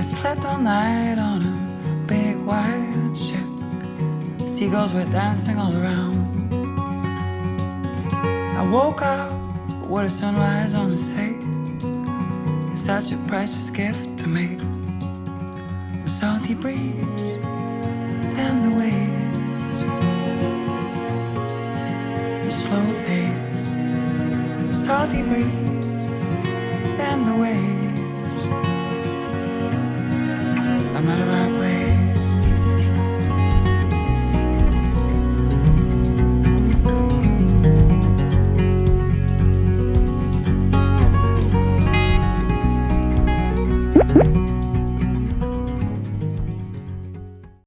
slept all night on a big white ship. Seagulls were dancing all around. I woke up, what a sunrise on the sea. Such a precious gift to me. The salty breeze and the waves, the slow pace, the salty breeze and the waves. I'm not a right place.